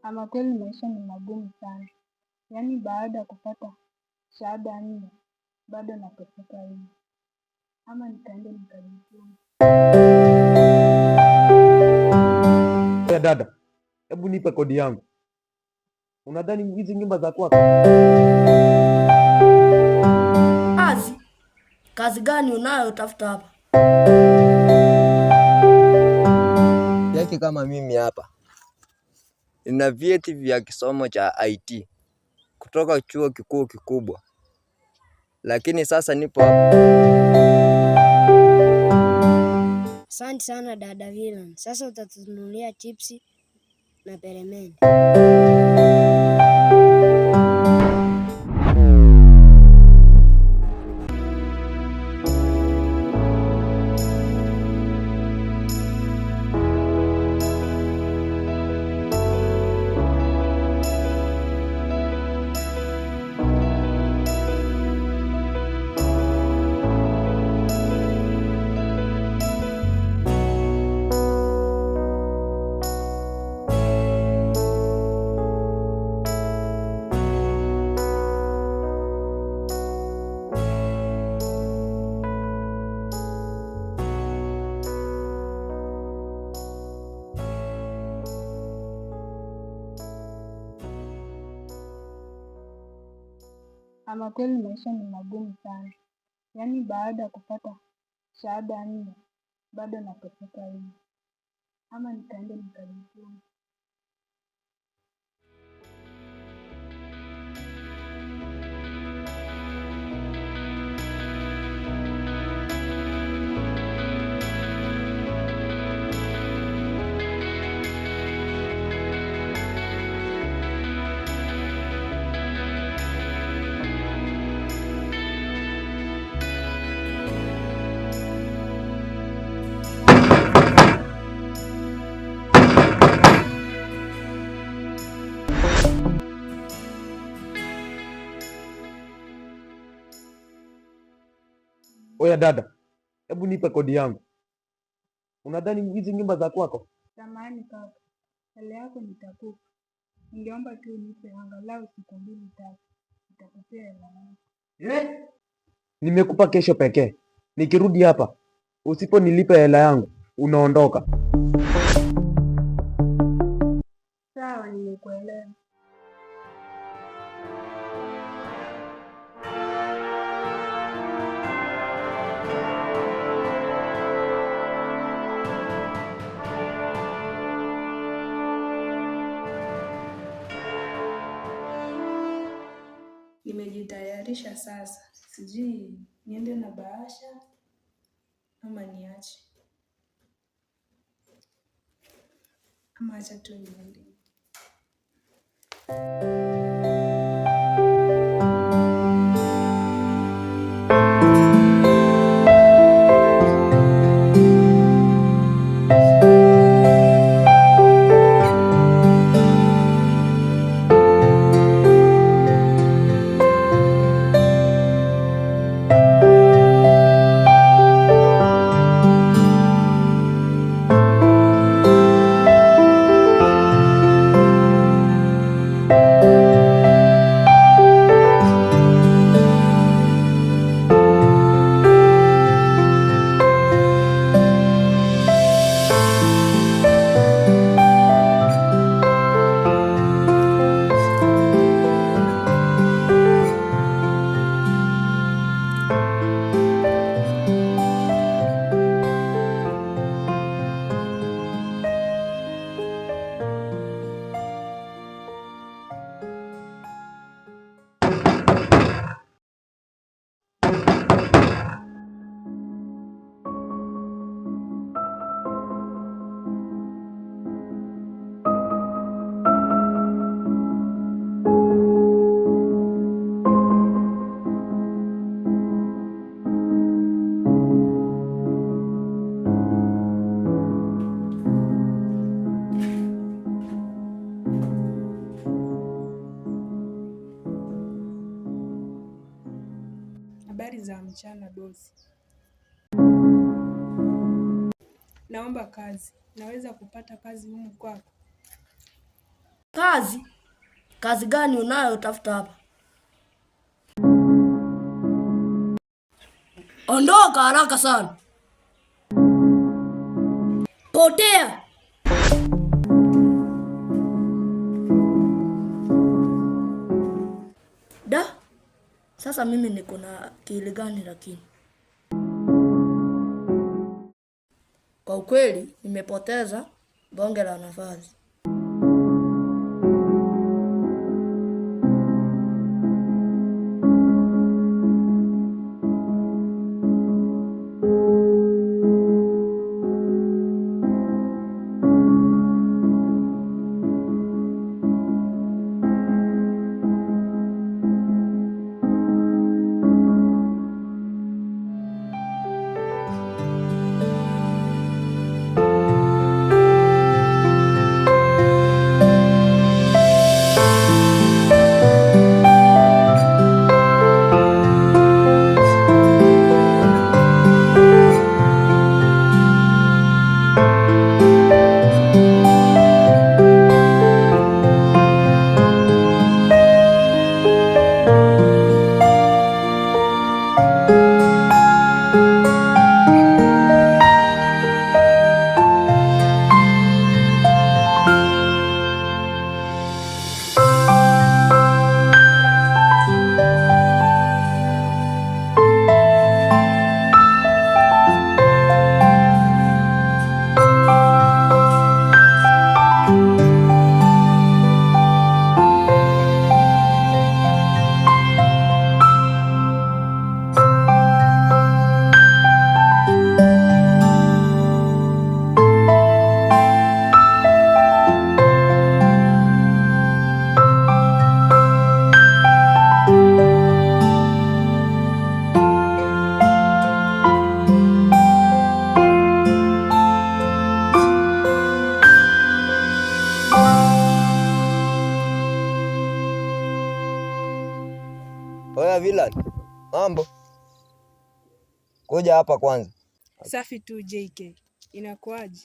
Ama kweli maisha ni magumu sana. Yaani baada ya kupata shahada 4 bado nateseka hivi. Ama nikaende nikajifunze. Ya dada, hebu nipe kodi yangu. Unadhani hizi nyumba za kwako? Kazi gani unayotafuta hapa? Yaki kama mimi hapa nina vyeti vya kisomo cha IT kutoka chuo kikuu kikubwa, lakini sasa nipo hapa. Asante sana dada Vilan. Sasa utatununulia chipsi na peremende. Ama kweli maisha ni magumu sana. Yaani baada ya kupata shahada 4 bado nateseka hivi. Ama nikaende nikajifunze. Oya dada, hebu nipe kodi yangu. Unadhani hizi nyumba za kwako? Samahani kaka, hela yako nitakupa. Ningeomba tu unipe angalau siku 2-3. Nitakupea hela yangu. Nimekupa kesho pekee. Nikirudi hapa, usiponilipa hela yangu, unaondoka. Sawa, nimekuelewa. Nimejitayarisha sasa. Sijui niende na bahasha ama niache. Ama acha tu niende. Habari za mchana bosi. Naomba kazi. Naweza kupata kazi humu kwako? Kazi? Kazi gani unayotafuta hapa? Ondoka haraka sana. Potea. Da, sasa mimi niko na akili gani lakini? Kwa ukweli nimepoteza bonge la nafasi. Oya Villain, mambo? Kuja hapa kwanza. Safi tu JK. Inakuaje?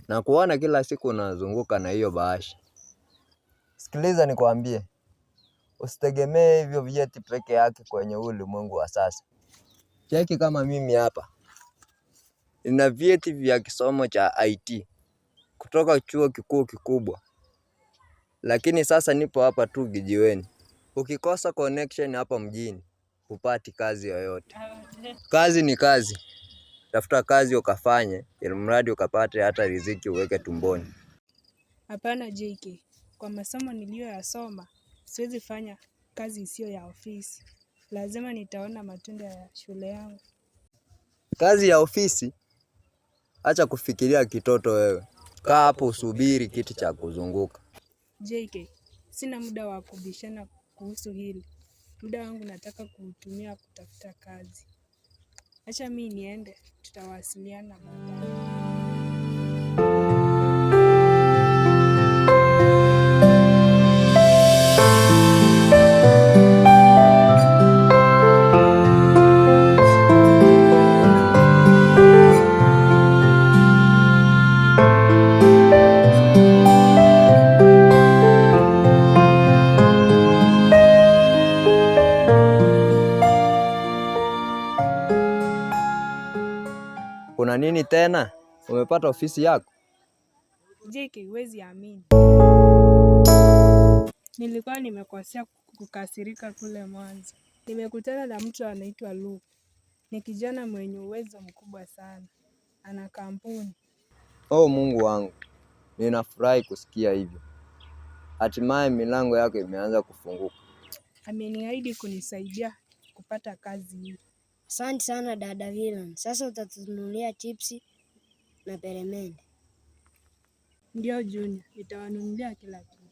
Na kuona kila siku unazunguka na hiyo bahasha. Sikiliza nikwambie. Usitegemee hivyo vyeti peke yake kwenye ulimwengu wa sasa. Cheki kama mimi hapa. Nina vyeti vya kisomo cha IT kutoka chuo kikuu kikubwa. Lakini sasa nipo hapa tu kijiweni. Ukikosa connection hapa mjini, hupati kazi yoyote. Kazi ni kazi. Tafuta kazi ukafanye, ili mradi ukapate hata riziki uweke tumboni. Hapana JK. Kwa masomo niliyoyasoma, siwezi fanya kazi isiyo ya ofisi. Lazima nitaona matunda ya shule yangu. Kazi ya ofisi? Acha kufikiria kitoto wewe. Kaa hapo usubiri kiti cha kuzunguka. JK, sina muda wa kubishana kuhusu hili. Muda wangu nataka kuutumia kutafuta kazi. Acha mimi niende, tutawasiliana baadaye. Kuna nini tena? Umepata ofisi yako? JK, huwezi amini. Nilikuwa nimekosea kukasirika kule mwanzo. Nimekutana na mtu anaitwa Luke. Ni kijana mwenye uwezo mkubwa sana. Ana kampuni. Oh Mungu wangu. Ninafurahi kusikia hivyo. Hatimaye milango yake imeanza kufunguka. Ameniahidi kunisaidia kupata kazi hii. Asante sana dada Villain. Sasa utatununulia chipsi na peremende. Ndio Junior, nitawanunulia kila kitu.